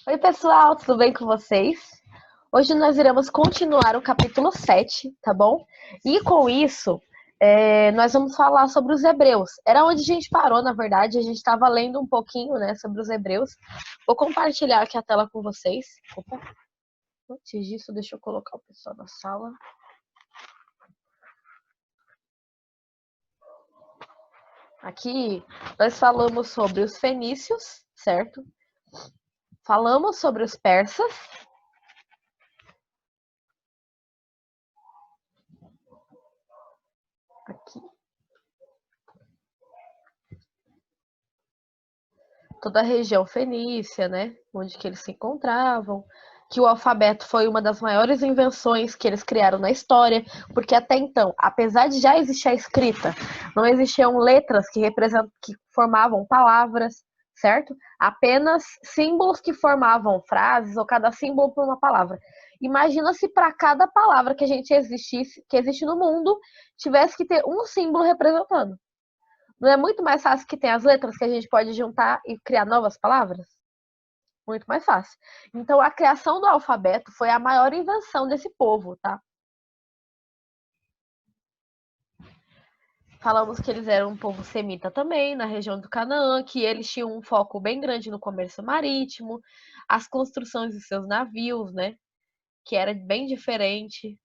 Oi, pessoal, tudo bem com vocês? Hoje nós iremos continuar o capítulo 7, tá bom? E com isso, nós vamos falar sobre os hebreus. Era onde a gente parou, na verdade, a gente estava lendo um pouquinho, né, sobre os hebreus. Vou compartilhar aqui a tela com vocês. Opa, antes disso, deixa eu colocar o pessoal na sala. Aqui nós falamos sobre os fenícios, certo? Falamos sobre os persas. Aqui. Toda a região fenícia, né? Onde que eles se encontravam. Que o alfabeto foi uma das maiores invenções que eles criaram na história, porque até então, apesar de já existir a escrita, não existiam letras que formavam palavras, certo? Apenas símbolos que formavam frases, ou cada símbolo por uma palavra. Imagina se para cada palavra que existe no mundo, tivesse que ter um símbolo representando. Não é muito mais fácil que tem as letras que a gente pode juntar e criar novas palavras? Muito mais fácil. Então, a criação do alfabeto foi a maior invenção desse povo, tá? Falamos que eles eram um povo semita também, na região do Canaã, que eles tinham um foco bem grande no comércio marítimo, as construções de seus navios, né? Que era bem diferente.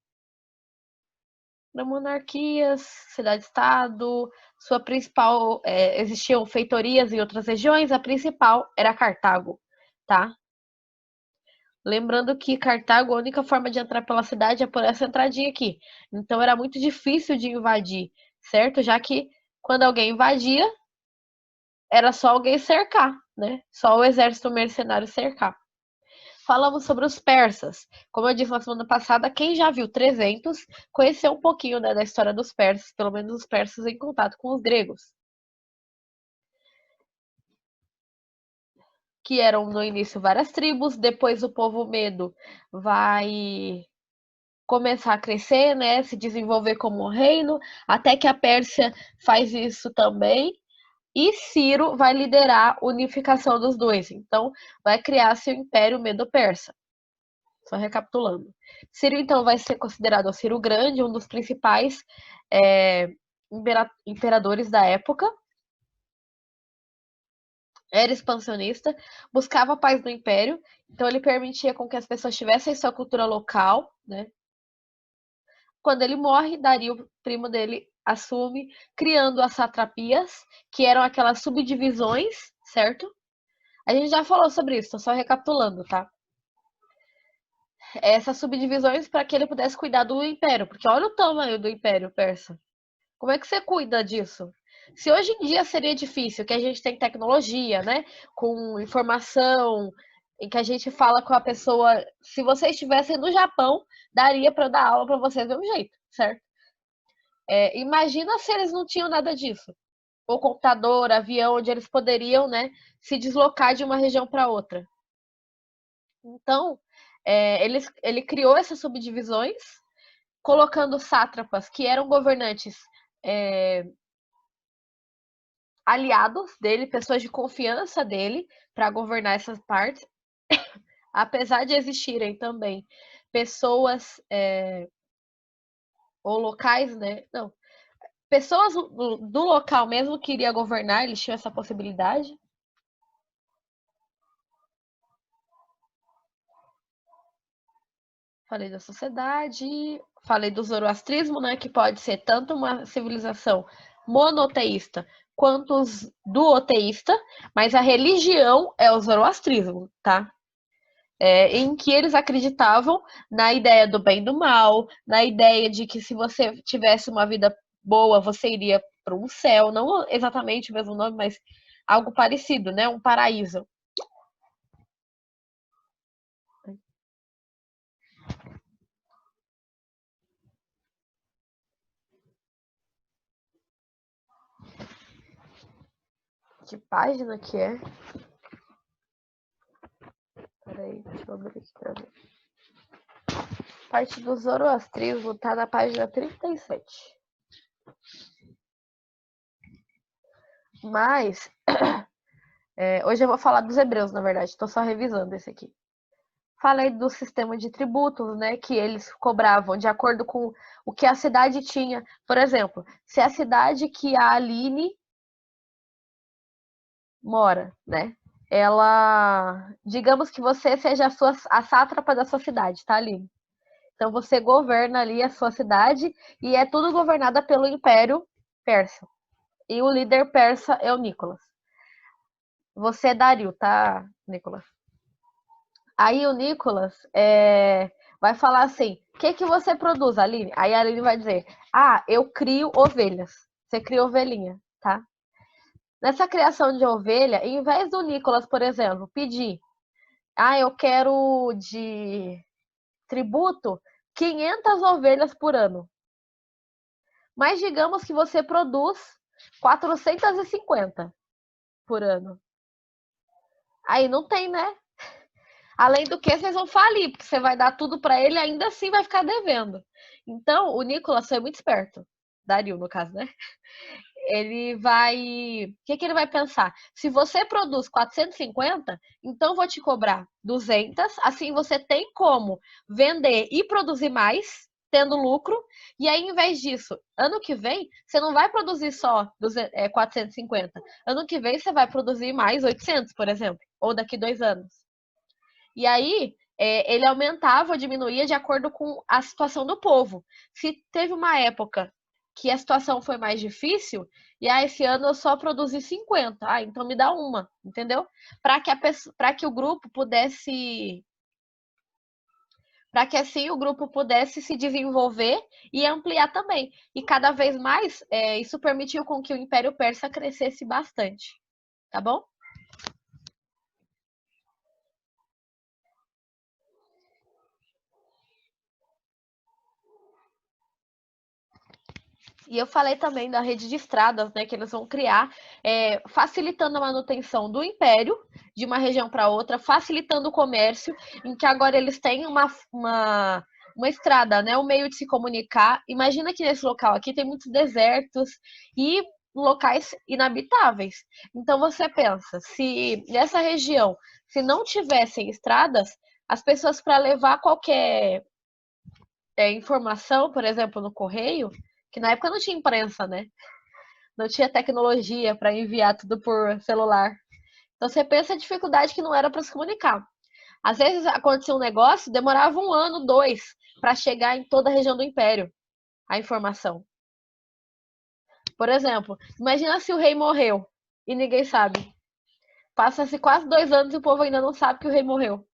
Da monarquias, cidade-estado, sua principal, existiam feitorias em outras regiões, a principal era Cartago, tá? Lembrando que Cartago, a única forma de entrar pela cidade é por essa entradinha aqui. Então era muito difícil de invadir, certo? Já que quando alguém invadia, era só alguém cercar, né? Só o exército mercenário cercar. Falamos sobre os persas. Como eu disse na semana passada, quem já viu 300 conheceu um pouquinho, né, da história dos persas, pelo menos os persas em contato com os gregos. Que eram no início várias tribos, depois o povo medo vai começar a crescer, né, se desenvolver como um reino, até que a Pérsia faz isso também. E Ciro vai liderar a unificação dos dois. Então, vai criar-se o Império Medo-Persa. Só recapitulando. Ciro, então, vai ser considerado o Ciro Grande, um dos principais imperadores da época. Era expansionista, buscava a paz no Império, então ele permitia com que as pessoas tivessem sua cultura local, né? Quando ele morre, Dario, o primo dele, assume, criando as satrapias, que eram aquelas subdivisões, certo? A gente já falou sobre isso, tô só recapitulando, tá? Essas subdivisões para que ele pudesse cuidar do império, porque olha o tamanho do império persa. Como é que você cuida disso? Se hoje em dia seria difícil, que a gente tem tecnologia, né? Com informação, em que a gente fala com a pessoa. Se vocês estivessem no Japão, daria para dar aula para vocês do mesmo jeito, certo? Imagina se eles não tinham nada disso. Ou computador, avião, onde eles poderiam, né, se deslocar de uma região para outra. Então, ele criou essas subdivisões, colocando sátrapas, que eram governantes aliados dele, pessoas de confiança dele, para governar essas partes. Apesar de existirem também pessoas ou locais, né? Não, pessoas do local mesmo que iria governar, eles tinham essa possibilidade. Falei da sociedade, falei do zoroastrismo, né, que pode ser tanto uma civilização monoteísta quanto duoteísta, mas a religião é o zoroastrismo, tá? Em que eles acreditavam na ideia do bem e do mal, na ideia de que se você tivesse uma vida boa, você iria para um céu, não exatamente o mesmo nome, mas algo parecido, né? Um paraíso. Que página que é? Peraí, deixa eu abrir aqui pra ver. A parte do zoroastrismo tá na página 37. Mas Hoje eu vou falar dos hebreus, na verdade, estou só revisando esse aqui. Falei do sistema de tributos, né, que eles cobravam de acordo com o que a cidade tinha. Por exemplo, se a cidade que a Aline mora, né, digamos que você seja a sátrapa da sua cidade, tá, Aline? Então você governa ali a sua cidade e é tudo governada pelo Império Persa. E o líder persa é o Nicolas. Você é Dario, tá, Nicolas? Aí o Nicolas vai falar assim: o que você produz, Aline? Aí a Aline vai dizer: ah, eu crio ovelhas. Você cria ovelhinha, tá? Nessa criação de ovelha, em vez do Nicolas, por exemplo, pedir: ah, eu quero de tributo 500 ovelhas por ano. Mas digamos que você produz 450 por ano. Aí não tem, né? Além do que, vocês vão falir, porque você vai dar tudo para ele e ainda assim vai ficar devendo. Então, o Nicolas foi muito esperto. Dario, no caso, né? Ele vai. O que ele vai pensar? Se você produz 450, então eu vou te cobrar 200. Assim você tem como vender e produzir mais, tendo lucro. E aí, em vez disso, ano que vem, você não vai produzir só 450. Ano que vem, você vai produzir mais 800, por exemplo. Ou daqui 2 anos. E aí, ele aumentava ou diminuía de acordo com a situação do povo. Se teve uma época que a situação foi mais difícil, e esse ano eu só produzi 50, então me dá uma, entendeu? Para que o grupo pudesse, para que assim o grupo pudesse se desenvolver e ampliar também. E cada vez mais, isso permitiu com que o Império Persa crescesse bastante, tá bom? E eu falei também da rede de estradas, né, que eles vão criar, facilitando a manutenção do império de uma região para outra, facilitando o comércio, em que agora eles têm uma estrada, né, um meio de se comunicar. Imagina que nesse local aqui tem muitos desertos e locais inabitáveis. Então você pensa, se nessa região, se não tivessem estradas, as pessoas para levar qualquer informação, por exemplo, no correio, que na época não tinha imprensa, né? Não tinha tecnologia para enviar tudo por celular. Então você pensa a dificuldade que não era para se comunicar. Às vezes acontecia um negócio, demorava 1 ano, 2, para chegar em toda a região do Império a informação. Por exemplo, imagina se o rei morreu e ninguém sabe. Passa-se quase 2 anos e o povo ainda não sabe que o rei morreu.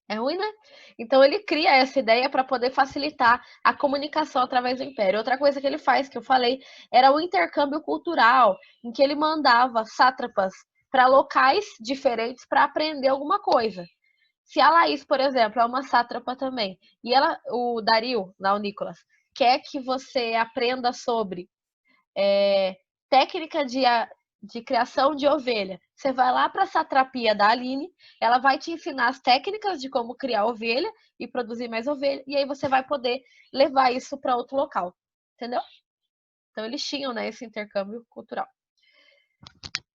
É ruim, né? Então ele cria essa ideia para poder facilitar a comunicação através do Império. Outra coisa que ele faz, que eu falei, era o intercâmbio cultural, em que ele mandava sátrapas para locais diferentes para aprender alguma coisa. Se a Laís, por exemplo, é uma sátrapa também, e o Dario, lá o Nicolas, quer que você aprenda sobre técnica de criação de ovelha. Você vai lá para a satrapia da Aline, ela vai te ensinar as técnicas de como criar ovelha e produzir mais ovelha, e aí você vai poder levar isso para outro local, entendeu? Então eles tinham, né, esse intercâmbio cultural.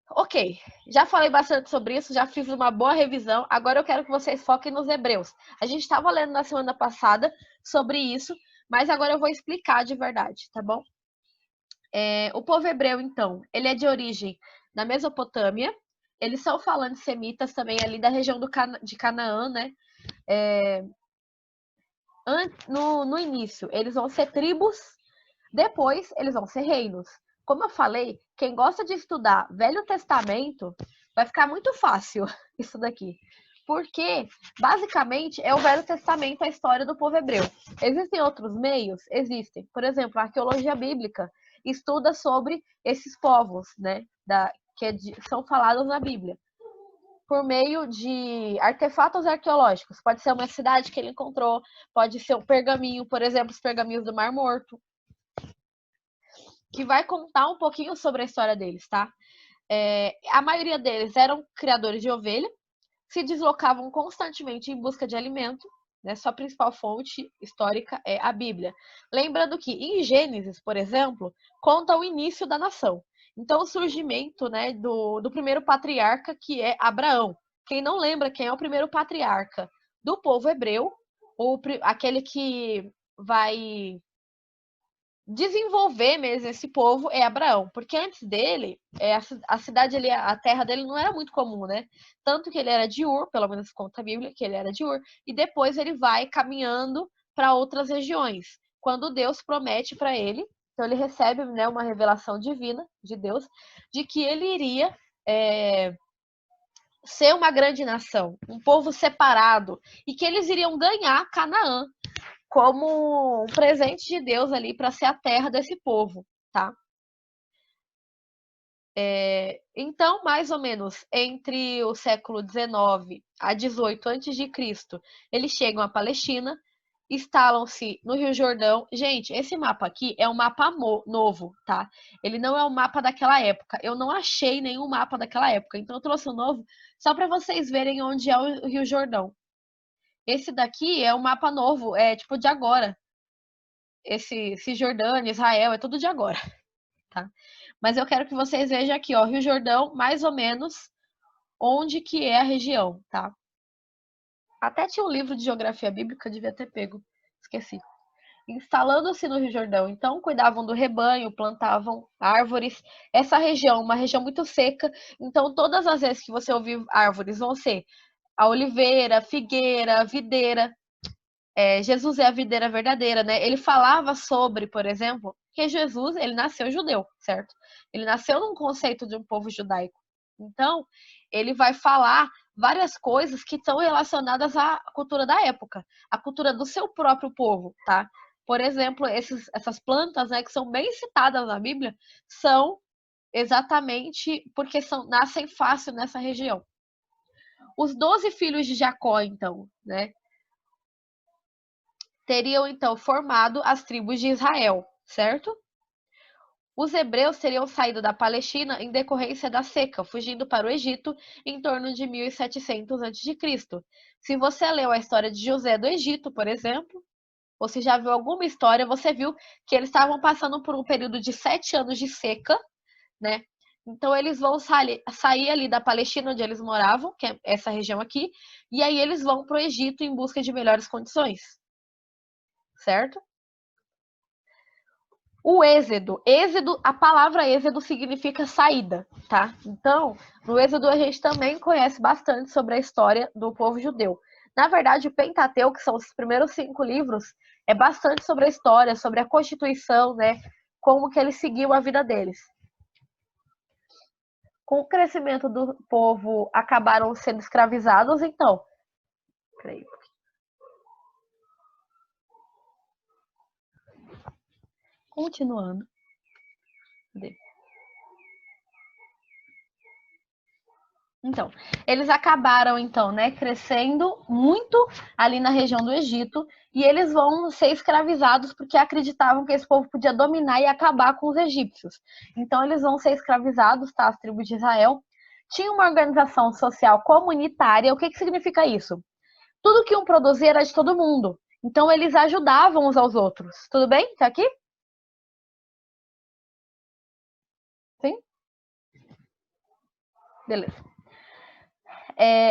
Ok, já falei bastante sobre isso, já fiz uma boa revisão. Agora eu quero que vocês foquem nos hebreus. A gente estava lendo na semana passada sobre isso, mas agora eu vou explicar de verdade, tá bom? O povo hebreu, então, ele é de origem da Mesopotâmia. Eles são falantes semitas também ali da região de Canaã, né? No início, eles vão ser tribos, depois eles vão ser reinos. Como eu falei, quem gosta de estudar Velho Testamento, vai ficar muito fácil isso daqui. Porque, basicamente, é o Velho Testamento a história do povo hebreu. Existem outros meios? Existem. Por exemplo, a arqueologia bíblica estuda sobre esses povos, né? São falados na Bíblia. Por meio de artefatos arqueológicos. Pode ser uma cidade que ele encontrou, pode ser um pergaminho, por exemplo, os pergaminhos do Mar Morto, que vai contar um pouquinho sobre a história deles, tá? A maioria deles eram criadores de ovelha, se deslocavam constantemente em busca de alimento, né? Sua principal fonte histórica é a Bíblia. Lembrando que em Gênesis, por exemplo, conta o início da nação. Então, o surgimento, né, do primeiro patriarca, que é Abraão. Quem não lembra quem é o primeiro patriarca do povo hebreu, ou aquele que vai desenvolver mesmo esse povo é Abraão, porque antes dele, a cidade ali, a terra dele não era muito comum, né? Tanto que ele era de Ur, pelo menos conta a Bíblia, que ele era de Ur, e depois ele vai caminhando para outras regiões. Quando Deus promete para ele, então ele recebe, né, uma revelação divina de Deus, de que ele iria ser uma grande nação, um povo separado, e que eles iriam ganhar Canaã como um presente de Deus ali para ser a terra desse povo, tá? Então, mais ou menos entre o século 19 a 18 a.C., eles chegam à Palestina, instalam-se no Rio Jordão. Gente, esse mapa aqui é um mapa novo, tá? Ele não é um mapa daquela época. Eu não achei nenhum mapa daquela época, então eu trouxe um novo só para vocês verem onde é o Rio Jordão. Esse daqui é um mapa novo, é tipo de agora. Cisjordânia, Israel, é tudo de agora, tá? Mas eu quero que vocês vejam aqui, ó, Rio Jordão, mais ou menos onde que é a região, tá? Até tinha um livro de geografia bíblica, devia ter pego, esqueci. Instalando-se no Rio Jordão, então cuidavam do rebanho, plantavam árvores. Essa região, uma região muito seca, então todas as vezes que você ouvir árvores vão ser a oliveira, figueira, videira. Jesus é a videira verdadeira, né? Ele falava sobre, por exemplo, que Jesus, ele nasceu judeu, certo? Ele nasceu num conceito de um povo judaico. Então, ele vai falar várias coisas que estão relacionadas à cultura da época, à cultura do seu próprio povo, tá? Por exemplo, essas plantas, né, que são bem citadas na Bíblia, são exatamente porque nascem fácil nessa região. Os 12 filhos de Jacó, então, né? Teriam então formado as tribos de Israel, certo? Os hebreus teriam saído da Palestina em decorrência da seca, fugindo para o Egito em torno de 1700 a.C. Se você leu a história de José do Egito, por exemplo, ou se já viu alguma história, você viu que eles estavam passando por um período de 7 anos de seca, né? Então eles vão sair ali da Palestina, onde eles moravam, que é essa região aqui, e aí eles vão para o Egito em busca de melhores condições, certo? O êxodo, a palavra êxodo significa saída, tá? Então, no êxodo a gente também conhece bastante sobre a história do povo judeu. Na verdade, o Pentateuco, que são os primeiros 5 livros, é bastante sobre a história, sobre a Constituição, né? Como que eles seguiam a vida deles. Com o crescimento do povo, acabaram sendo escravizados, então. Peraí. Continuando. Cadê? Então, eles acabaram, então, né, crescendo muito ali na região do Egito, e eles vão ser escravizados porque acreditavam que esse povo podia dominar e acabar com os egípcios. Então, eles vão ser escravizados, tá, as tribos de Israel. Tinha uma organização social comunitária. O que significa isso? Tudo que um produzia era de todo mundo. Então, eles ajudavam uns aos outros. Tudo bem? Tá aqui? Sim? Beleza.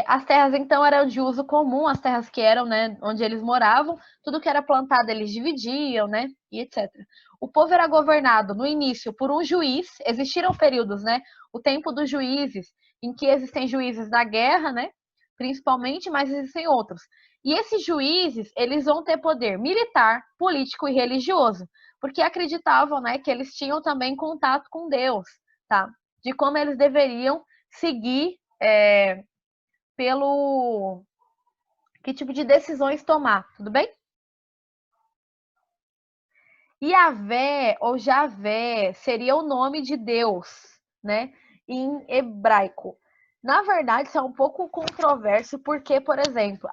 As terras então eram de uso comum, as terras que eram, né, onde eles moravam, tudo que era plantado eles dividiam, né, e etc. O povo era governado no início por um juiz, existiram períodos, né, o tempo dos juízes, em que existem juízes da guerra, né, principalmente, mas existem outros. E esses juízes, eles vão ter poder militar, político e religioso, porque acreditavam, né, que eles tinham também contato com Deus, tá? De como eles deveriam seguir pelo que tipo de decisões tomar, tudo bem? Yavé ou Javé seria o nome de Deus, né? Em hebraico. Na verdade, isso é um pouco controverso, porque, por exemplo,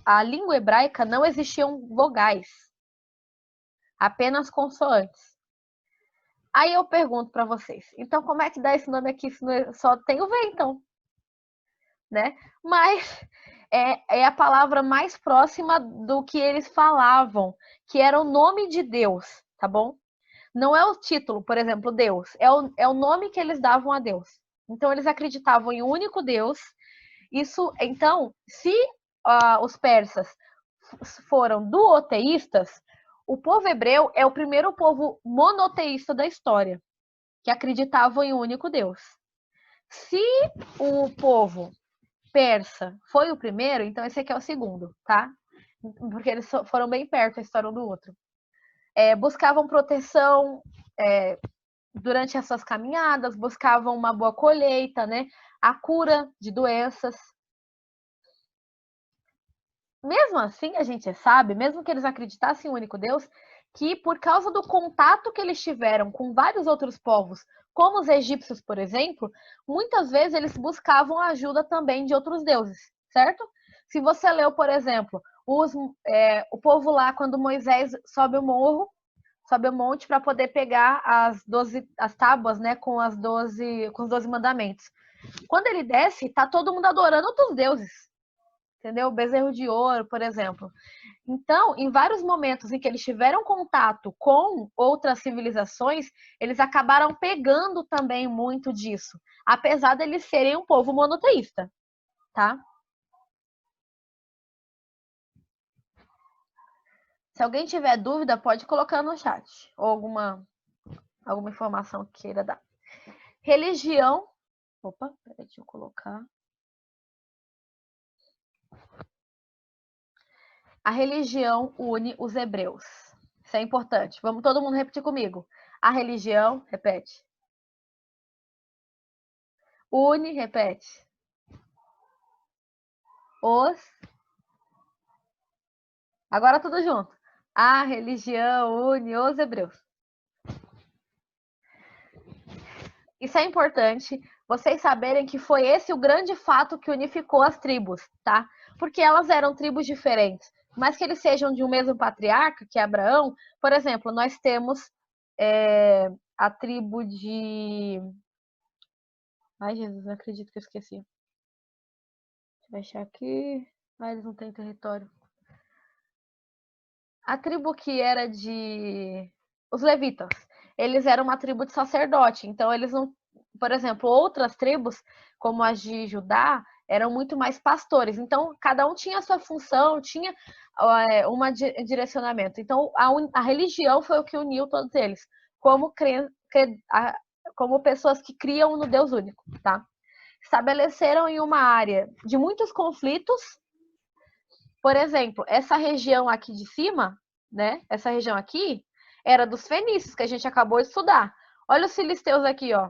a língua hebraica não existiam vogais, apenas consoantes. Aí eu pergunto para vocês, então como é que dá esse nome aqui se só tem o V, então? Né? Mas é a palavra mais próxima do que eles falavam, que era o nome de Deus, tá bom? Não é o título, por exemplo, Deus, é o nome que eles davam a Deus. Então, eles acreditavam em um único Deus. Isso, então, se os persas foram duoteístas, o povo hebreu é o primeiro povo monoteísta da história, que acreditava em um único Deus. Se o povo persa foi o primeiro, então esse aqui é o segundo, tá? Porque eles foram bem perto a história um do outro. Buscavam proteção durante as suas caminhadas, buscavam uma boa colheita, né? A cura de doenças. Mesmo assim, a gente sabe, mesmo que eles acreditassem em um único Deus, que por causa do contato que eles tiveram com vários outros povos, como os egípcios, por exemplo, muitas vezes eles buscavam a ajuda também de outros deuses, certo? Se você leu, por exemplo, o povo lá, quando Moisés sobe o morro, sobe o monte para poder pegar as tábuas, né, com os 12 mandamentos. Quando ele desce, tá todo mundo adorando outros deuses, entendeu? Bezerro de ouro, por exemplo. Então, em vários momentos em que eles tiveram contato com outras civilizações, eles acabaram pegando também muito disso, apesar de eles serem um povo monoteísta, tá? Se alguém tiver dúvida, pode colocar no chat, ou alguma informação que queira dar. Religião. Opa, peraí, deixa eu colocar. A religião une os hebreus. Isso é importante. Vamos todo mundo repetir comigo. A religião, repete. Une, repete. Os. Agora tudo junto. A religião une os hebreus. Isso é importante vocês saberem que foi esse o grande fato que unificou as tribos, tá? Porque elas eram tribos diferentes, mas que eles sejam de um mesmo patriarca, que é Abraão. Por exemplo, nós temos a tribo de... Ai, Jesus, não acredito que eu esqueci. Deixa eu achar aqui. Ah, eles não têm território. A tribo que era de... Os levitas. Eles eram uma tribo de sacerdote, então eles não... Por exemplo, outras tribos, como as de Judá, eram muito mais pastores. Então, cada um tinha a sua função, tinha um direcionamento. Então, a religião foi o que uniu todos eles, como, como pessoas que criam no Deus único, tá? Estabeleceram em uma área de muitos conflitos. Por exemplo, essa região aqui de cima, né? Essa região aqui era dos fenícios, que a gente acabou de estudar. Olha os filisteus aqui, ó.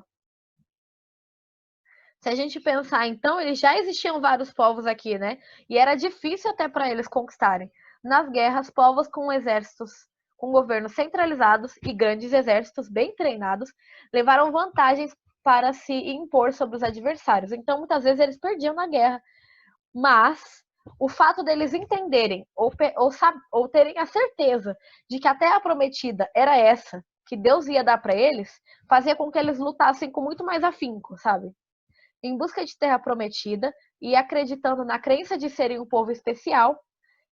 Se a gente pensar, então, eles já existiam vários povos aqui, né? E era difícil até para eles conquistarem. Nas guerras, povos com exércitos, com governos centralizados e grandes exércitos bem treinados, levaram vantagens para se impor sobre os adversários. Então, muitas vezes eles perdiam na guerra. Mas o fato deles entenderem ou terem a certeza de que a terra prometida era essa, que Deus ia dar para eles, fazia com que eles lutassem com muito mais afinco, sabe? Em busca de terra prometida e acreditando na crença de serem um povo especial,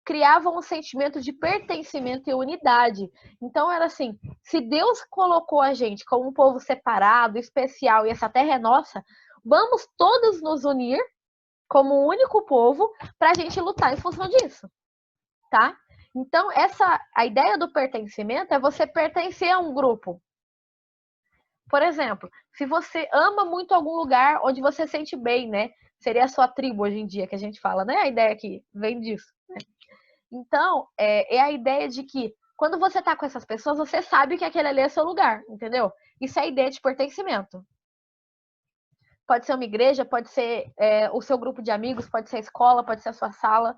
criavam um sentimento de pertencimento e unidade. Então era assim, se Deus colocou a gente como um povo separado, especial, e essa terra é nossa, vamos todos nos unir como um único povo para a gente lutar em função disso, tá? Então, a ideia do pertencimento é você pertencer a um grupo. Por exemplo, se você ama muito algum lugar onde você sente bem, né? Seria a sua tribo hoje em dia que a gente fala, né? A ideia que vem disso, né? Então, é a ideia de que quando você tá com essas pessoas, você sabe que aquele ali é seu lugar, entendeu? Isso é a ideia de pertencimento. Pode ser uma igreja, pode ser o seu grupo de amigos, pode ser a escola, pode ser a sua sala.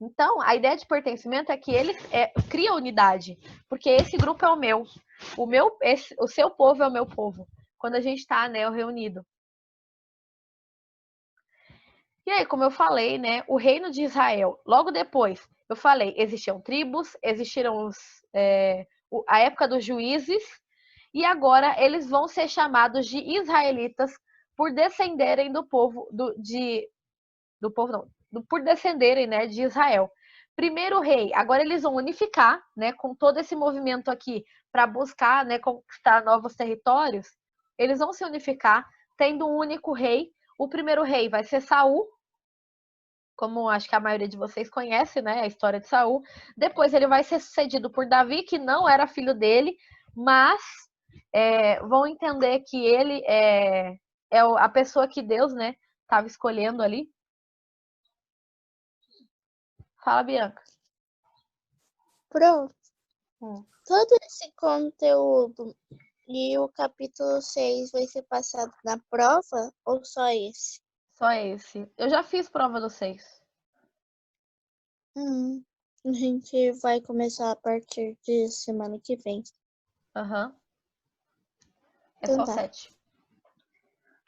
Então, a ideia de pertencimento é que ele cria unidade, porque esse grupo é o meu. O seu povo é o meu povo. Quando a gente está, né, reunido. E aí, como eu falei, né, o reino de Israel, logo depois, eu falei, existiam tribos, existiram a época dos juízes, e agora eles vão ser chamados de israelitas por descenderem do povo, por descenderem, né, de Israel. primeiro rei. Agora eles vão unificar, né, com todo esse movimento aqui para buscar, né, conquistar novos territórios. Eles vão se unificar, tendo um único rei. O primeiro rei vai ser Saul, como acho que a maioria de vocês conhece, né, a história de Saul. Depois ele vai ser sucedido por Davi, que não era filho dele, mas vão entender que ele é a pessoa que Deus, né, estava escolhendo ali. Fala, Bianca. Pronto. Todo esse conteúdo e o capítulo 6 vai ser passado na prova ou só esse? Só esse. Eu já fiz prova do 6. A gente vai começar a partir de semana que vem. Aham. É Então só tá. 7.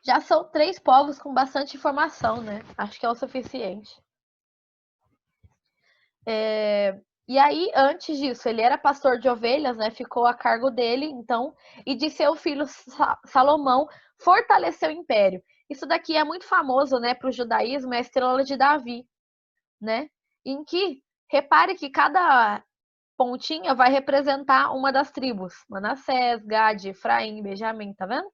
Já são 3 povos com bastante informação, né? Acho que é o suficiente. E aí, antes disso, ele era pastor de ovelhas, né? Ficou a cargo dele, então, e de seu filho Salomão fortaleceu o império. Isso daqui é muito famoso, né, para o judaísmo, é a estrela de Davi, né? Em que, repare que cada pontinha vai representar uma das tribos: Manassés, Gade, Efraim, Benjamim, tá vendo?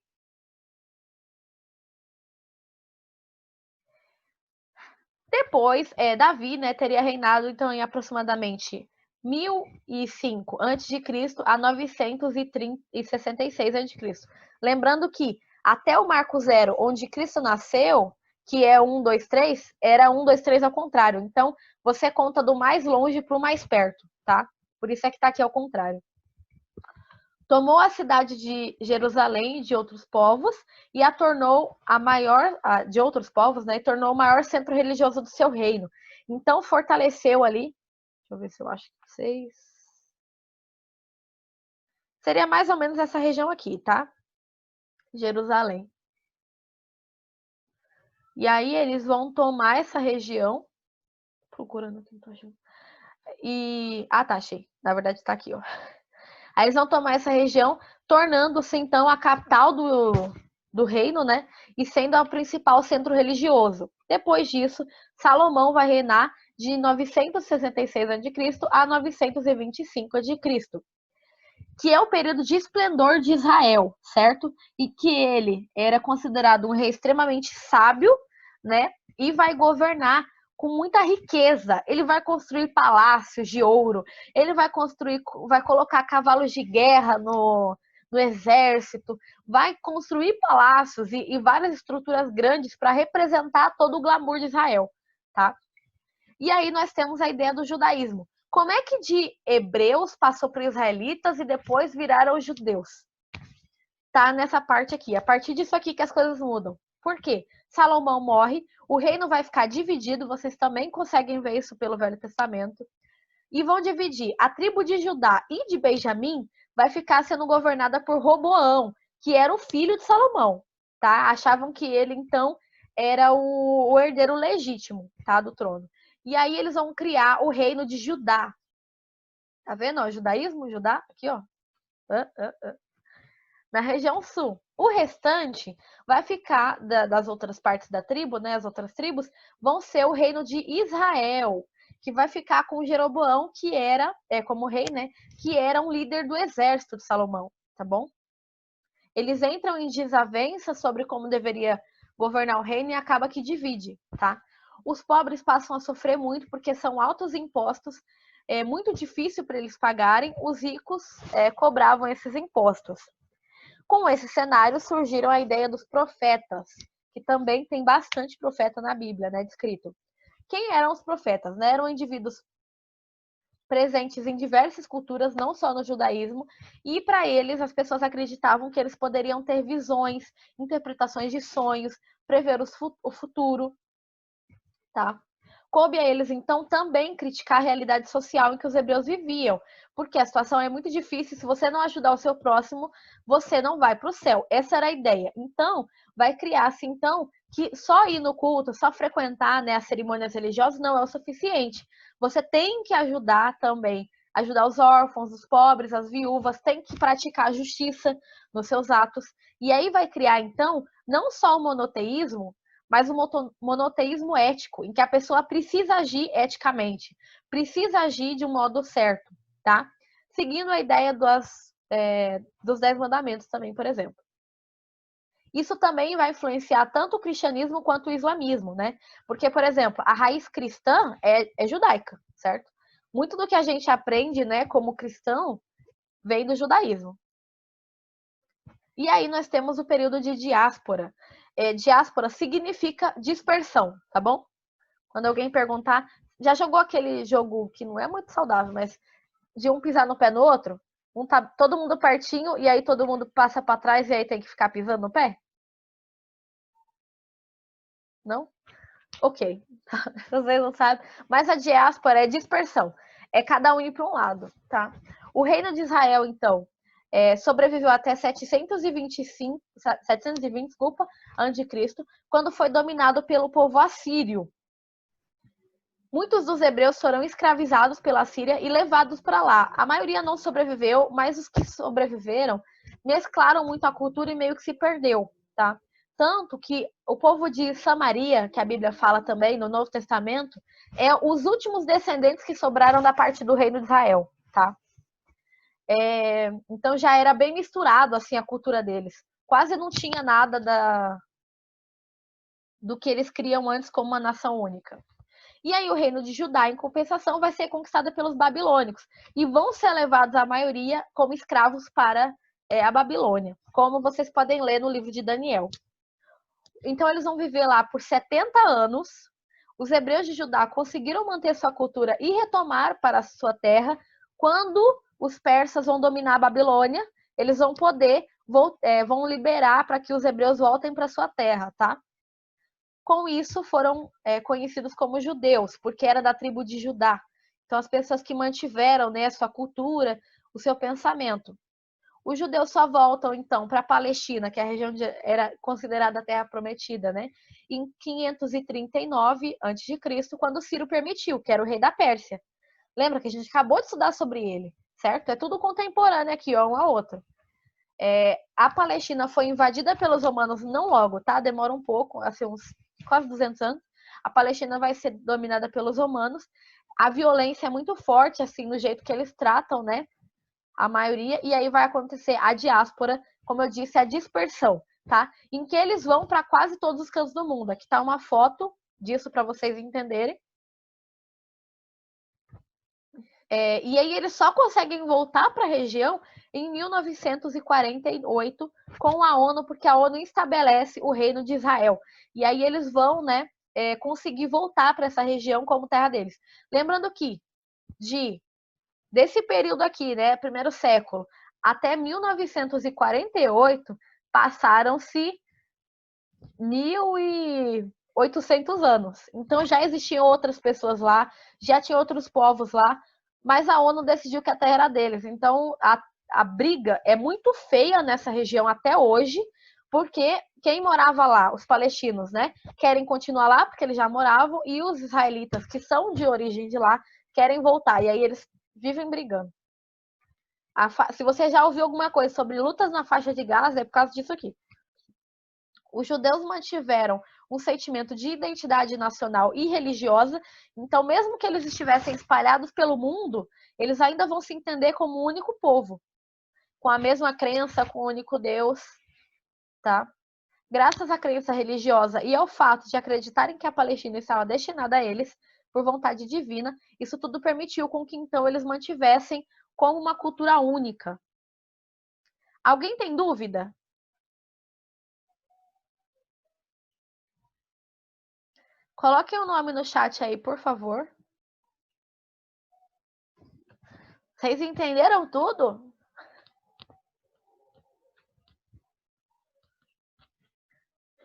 Depois, Davi, né, teria reinado então em aproximadamente 1005 a.C. a 966 a.C. Lembrando que até o Marco Zero, onde Cristo nasceu, que é 1, 2, 3, era 1, 2, 3 ao contrário. Então, você conta do mais longe para o mais perto, tá? Por isso é que está aqui ao contrário. Tomou a cidade de Jerusalém de outros povos e a tornou a maior de outros povos, né? E tornou o maior centro religioso do seu reino. Então fortaleceu ali. Deixa eu ver se eu acho que vocês. Seria mais ou menos essa região aqui, tá? Jerusalém. E aí eles vão tomar essa região. Procurando aqui, não tô achando. tá, achei. Na verdade tá aqui, ó. Aí eles vão tomar essa região, tornando-se então a capital do reino, né? E sendo o principal centro religioso. Depois disso, Salomão vai reinar de 966 a.C. a 925 a.C., que é o período de esplendor de Israel, certo? E que ele era considerado um rei extremamente sábio, né? E vai governar com muita riqueza. Ele vai construir palácios de ouro, ele vai colocar cavalos de guerra no exército, vai construir palácios e várias estruturas grandes para representar todo o glamour de Israel, tá? E aí nós temos a ideia do judaísmo. Como é que de hebreus passou para israelitas e depois viraram judeus? Tá nessa parte aqui. A partir disso aqui que as coisas mudam. Por quê? Salomão morre, o reino vai ficar dividido, vocês também conseguem ver isso pelo Velho Testamento. E vão dividir. A tribo de Judá e de Benjamim vai ficar sendo governada por Roboão, que era o filho de Salomão, tá? Achavam que ele, então, era o herdeiro legítimo, tá, do trono. E aí eles vão criar o reino de Judá. Tá vendo? Ó, judaísmo, Judá, aqui, ó. Na região sul. O restante vai ficar das outras partes da tribo, né? As outras tribos vão ser o reino de Israel, que vai ficar com Jeroboão, que era, como rei, né? Que era um líder do exército de Salomão, tá bom? Eles entram em desavença sobre como deveria governar o reino e acaba que divide, tá? Os pobres passam a sofrer muito porque são altos impostos, é muito difícil para eles pagarem, os ricos cobravam esses impostos. Com esse cenário surgiram a ideia dos profetas, que também tem bastante profeta na Bíblia, né, descrito. Quem eram os profetas? Né? Eram indivíduos presentes em diversas culturas, não só no judaísmo, e para eles as pessoas acreditavam que eles poderiam ter visões, interpretações de sonhos, prever o futuro, tá? Coube a eles, então, também criticar a realidade social em que os hebreus viviam, porque a situação é muito difícil, se você não ajudar o seu próximo, você não vai para o céu. Essa era a ideia. Então, vai criar-se, então, que só ir no culto, só frequentar, né, as cerimônias religiosas não é o suficiente. Você tem que ajudar também, ajudar os órfãos, os pobres, as viúvas, tem que praticar a justiça nos seus atos. E aí vai criar, então, não só o monoteísmo, mas um monoteísmo ético, em que a pessoa precisa agir eticamente, precisa agir de um modo certo, tá? Seguindo a ideia dos 10 mandamentos também, por exemplo. Isso também vai influenciar tanto o cristianismo quanto o islamismo, né? Porque, por exemplo, a raiz cristã é judaica, certo? Muito do que a gente aprende, né, como cristão, vem do judaísmo. E aí nós temos o período de diáspora. Diáspora significa dispersão, tá bom? Quando alguém perguntar, já jogou aquele jogo que não é muito saudável, mas de um pisar no pé no outro? Tá todo mundo pertinho e aí todo mundo passa para trás e aí tem que ficar pisando no pé? Não? Ok. Vocês não sabem. Mas a diáspora é dispersão. É cada um ir para um lado, tá? O reino de Israel, então, sobreviveu até 720, desculpa, antes de Cristo, quando foi dominado pelo povo assírio. Muitos dos hebreus foram escravizados pela Síria e levados para lá. A maioria não sobreviveu, mas os que sobreviveram mesclaram muito a cultura e meio que se perdeu, tá? Tanto que o povo de Samaria, que a Bíblia fala também no Novo Testamento, é os últimos descendentes que sobraram da parte do reino de Israel, tá? Então já era bem misturado assim a cultura deles. Quase não tinha nada do que eles criam antes como uma nação única. E aí o reino de Judá, em compensação, vai ser conquistado pelos babilônicos e vão ser levados, a maioria, como escravos para a Babilônia, como vocês podem ler no livro de Daniel. Então eles vão viver lá por 70 anos. Os hebreus de Judá conseguiram manter sua cultura e retomar para a sua terra. Quando os persas vão dominar a Babilônia, eles vão poder, vão liberar para que os hebreus voltem para sua terra, tá? Com isso foram conhecidos como judeus, porque era da tribo de Judá. Então, as pessoas que mantiveram, né, a sua cultura, o seu pensamento. Os judeus só voltam, então, para a Palestina, que é a região era considerada a Terra Prometida, né, em 539 a.C., quando Ciro permitiu, que era o rei da Pérsia. Lembra que a gente acabou de estudar sobre ele, certo? É tudo contemporâneo aqui, ó, um ao outro. A Palestina foi invadida pelos romanos não logo, tá? Demora um pouco, assim, uns quase 200 anos. A Palestina vai ser dominada pelos romanos. A violência é muito forte, assim, no jeito que eles tratam, né? A maioria. E aí vai acontecer a diáspora, como eu disse, a dispersão, tá? Em que eles vão para quase todos os cantos do mundo. Aqui tá uma foto disso para vocês entenderem. E aí eles só conseguem voltar para a região em 1948 com a ONU, porque a ONU estabelece o reino de Israel. E aí eles vão, né, conseguir voltar para essa região como terra deles. Lembrando que desse período aqui, né, primeiro século, até 1948, passaram-se 1.800 anos. Então já existiam outras pessoas lá, já tinha outros povos lá, mas a ONU decidiu que a terra era deles. Então a briga é muito feia nessa região até hoje, porque quem morava lá, os palestinos, né, querem continuar lá porque eles já moravam, e os israelitas, que são de origem de lá, querem voltar. E aí eles vivem brigando. Se você já ouviu alguma coisa sobre lutas na faixa de Gaza, é por causa disso aqui. Os judeus mantiveram um sentimento de identidade nacional e religiosa, então, mesmo que eles estivessem espalhados pelo mundo, eles ainda vão se entender como um único povo, com a mesma crença, com o único Deus, tá? Graças à crença religiosa e ao fato de acreditarem que a Palestina estava destinada a eles, por vontade divina, isso tudo permitiu com que, então, eles mantivessem como uma cultura única. Alguém tem dúvida? Coloquem o nome no chat aí, por favor. Vocês entenderam tudo?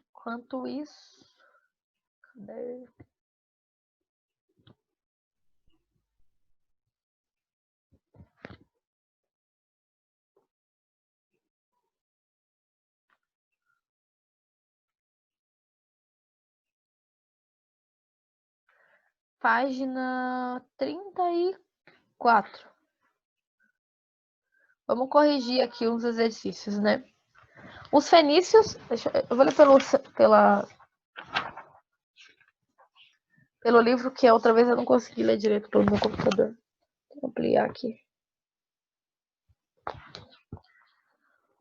Enquanto isso, cadê? Página 34. Vamos corrigir aqui uns exercícios, né? Os fenícios, eu vou ler pela pelo livro que outra vez eu não consegui ler direito pelo meu computador. Vou ampliar aqui.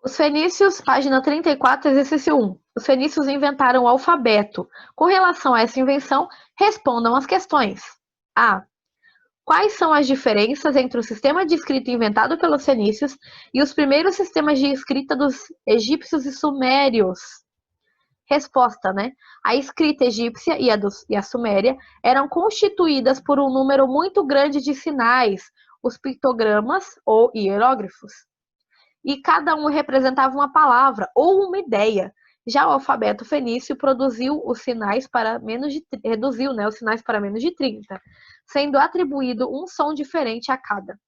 Os fenícios, página 34, exercício 1. Os fenícios inventaram o alfabeto. Com relação a essa invenção, respondam as questões. A. Quais são as diferenças entre o sistema de escrita inventado pelos fenícios e os primeiros sistemas de escrita dos egípcios e sumérios? Resposta, né? A escrita egípcia e a suméria eram constituídas por um número muito grande de sinais, os pictogramas ou hieróglifos, e cada um representava uma palavra ou uma ideia. Já o alfabeto fenício produziu os sinais para menos de, reduziu, né, os sinais para menos de 30, sendo atribuído um som diferente a cada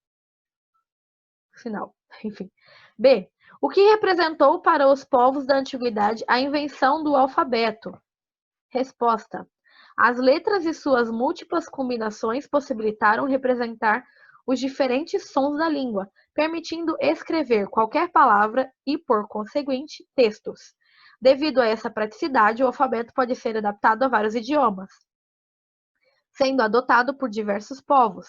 sinal. Enfim. B. O que representou para os povos da antiguidade a invenção do alfabeto? Resposta. As letras e suas múltiplas combinações possibilitaram representar os diferentes sons da língua, permitindo escrever qualquer palavra e, por conseguinte, textos. Devido a essa praticidade, o alfabeto pode ser adaptado a vários idiomas, sendo adotado por diversos povos.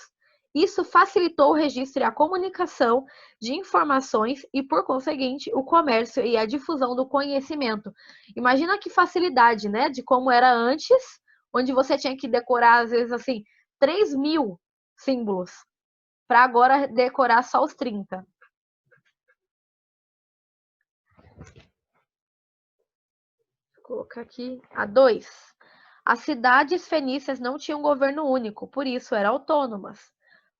Isso facilitou o registro e a comunicação de informações e, por conseguinte, o comércio e a difusão do conhecimento. Imagina que facilidade, né, de como era antes, onde você tinha que decorar, às vezes, assim, 3.000 símbolos, para agora decorar só os 30. Vou colocar aqui a 2. As cidades fenícias não tinham governo único, por isso eram autônomas.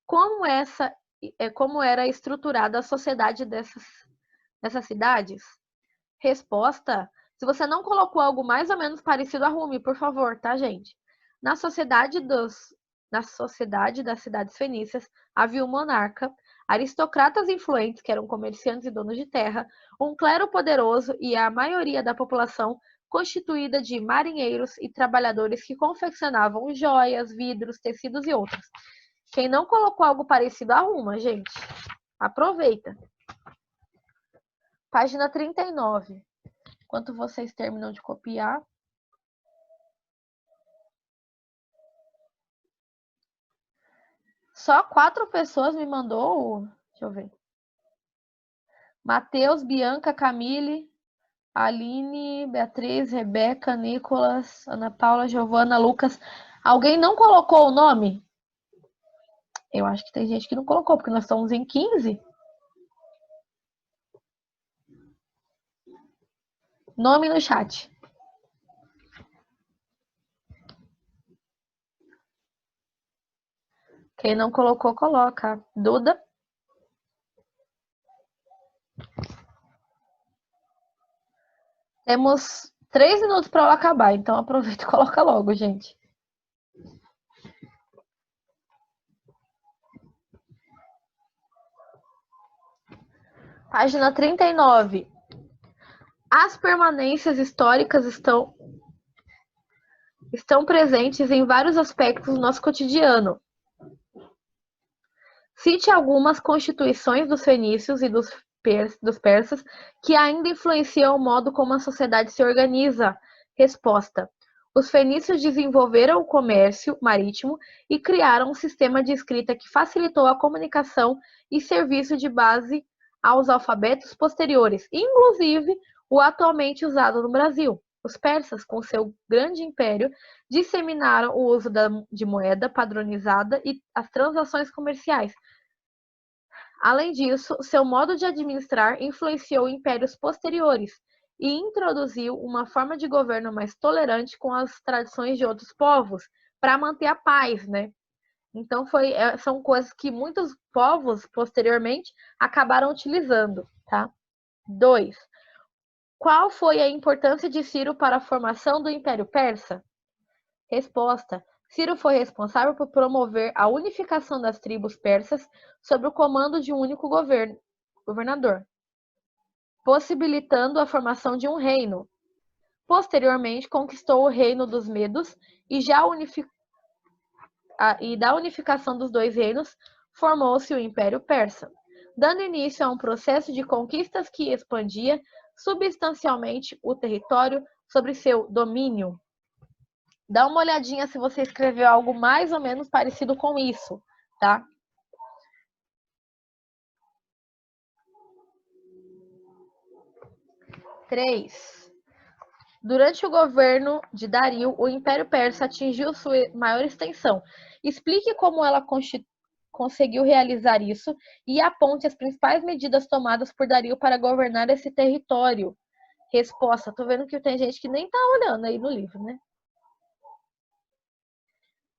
Como era estruturada a sociedade dessas cidades? Resposta: se você não colocou algo mais ou menos parecido, arrume, por favor, tá, gente? Na sociedade das cidades fenícias havia um monarca, aristocratas influentes, que eram comerciantes e donos de terra, um clero poderoso e a maioria da população constituída de marinheiros e trabalhadores que confeccionavam joias, vidros, tecidos e outros. Quem não colocou algo parecido, arruma, gente. Aproveita. Página 39. Enquanto vocês terminam de copiar. Só 4 pessoas me mandou. Deixa eu ver. Matheus, Bianca, Camille, Aline, Beatriz, Rebeca, Nicolas, Ana Paula, Giovana, Lucas. Alguém não colocou o nome? Eu acho que tem gente que não colocou, porque nós estamos em 15. Nome no chat. Quem não colocou, coloca. Duda? Temos 3 minutos para ela acabar, então aproveita e coloca logo, gente. Página 39. As permanências históricas estão presentes em vários aspectos do nosso cotidiano. Cite algumas constituições dos fenícios e dos persas que ainda influenciam o modo como a sociedade se organiza. Resposta: os fenícios desenvolveram o comércio marítimo e criaram um sistema de escrita que facilitou a comunicação e serviço de base aos alfabetos posteriores, inclusive o atualmente usado no Brasil. Os persas, com seu grande império, disseminaram o uso de moeda padronizada e as transações comerciais. Além disso, seu modo de administrar influenciou impérios posteriores e introduziu uma forma de governo mais tolerante com as tradições de outros povos para manter a paz, né? Então são coisas que muitos povos posteriormente acabaram utilizando, tá? 2. Qual foi a importância de Ciro para a formação do Império Persa? Resposta: Ciro foi responsável por promover a unificação das tribos persas sob o comando de um único governador, possibilitando a formação de um reino. Posteriormente, conquistou o reino dos Medos e da unificação dos dois reinos, formou-se o Império Persa, dando início a um processo de conquistas que expandia substancialmente o território sobre seu domínio. Dá uma olhadinha se você escreveu algo mais ou menos parecido com isso, tá? Três. Durante o governo de Dario, o Império Persa atingiu sua maior extensão. Explique como ela conseguiu realizar isso e aponte as principais medidas tomadas por Dario para governar esse território. Resposta. Tô vendo que tem gente que nem tá olhando aí no livro, né?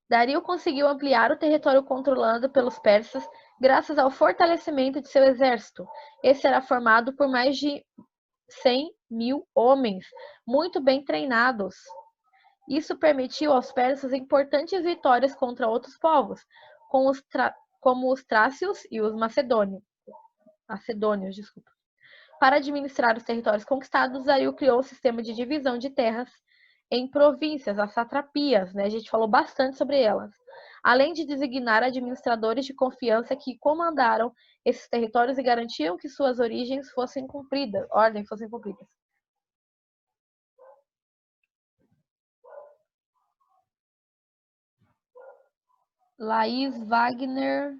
Dario conseguiu ampliar o território controlado pelos persas graças ao fortalecimento de seu exército. Esse era formado por mais de 100.000 homens, muito bem treinados. Isso permitiu aos persas importantes vitórias contra outros povos, como os trácios e os macedônios. Para administrar os territórios conquistados, Dario criou um sistema de divisão de terras em províncias, as satrapias, né? A gente falou bastante sobre elas. Além de designar administradores de confiança que comandaram esses territórios e garantiam que suas ordens fossem cumpridas. Laís Wagner.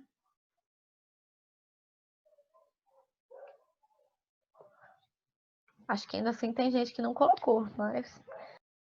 Acho que ainda assim tem gente que não colocou, mas